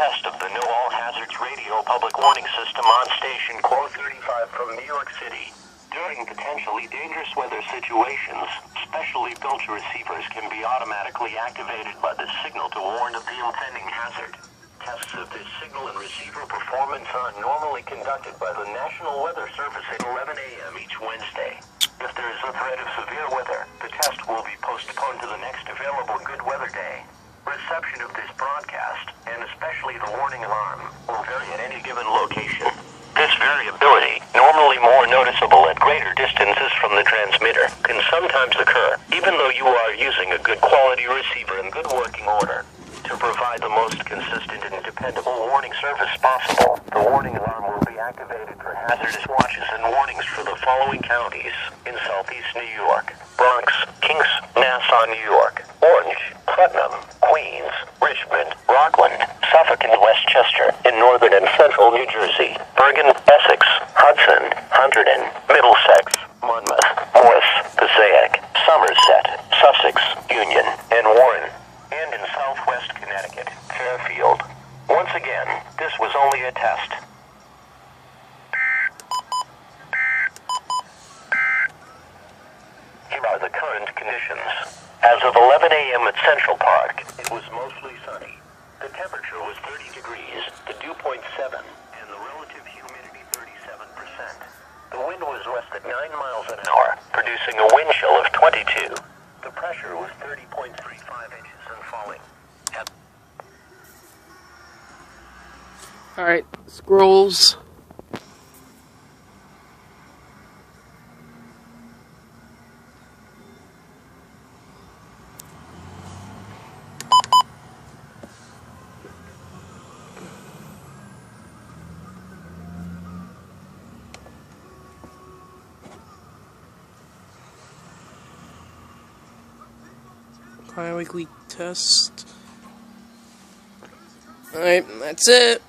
test of the Know All Hazards radio public warning system on station Core 35 from New York City. During potentially dangerous weather situations, specially built receivers can be automatically activated by the signal to warn of the impending hazard. Tests of this signal and receiver performance are normally conducted by the National Weather Service at 11 a.m. each Wednesday. If there is a threat of severe weather, the test will be postponed to the next available good weather day. Reception of this broadcast, and especially the warning alarm, will vary at any given location. This variability, normally more noticeable at greater distances from the transmitter, can sometimes occur, even though you are using a good quality receiver in good working order. To provide the most consistent and dependable warning service possible, the warning alarm will be activated for hazardous watches and warnings for the following counties in Southeast New York: Bronx, Kings, Nassau, New York, Orange, Putnam, Queens, Richmond, Rockland, Suffolk, and Westchester in northern and central New Jersey, Bergen, Essex, Hudson, Hunterdon, Middlesex, Monmouth, Morris, Passaic, Somerset, Sussex, Union, and Warren, and in southwest Connecticut, Fairfield. Once again, this was only a test. Here are the current conditions. As of 11 a.m. at Central Park, it was mostly sunny. The temperature was 30 degrees, the dew point 7, and the relative humidity 37%. The wind was west at 9 miles an hour, producing a wind chill of 22. The pressure was 30.35 inches and falling. Alright, scrolls. Bi-weekly test. Alright, that's it.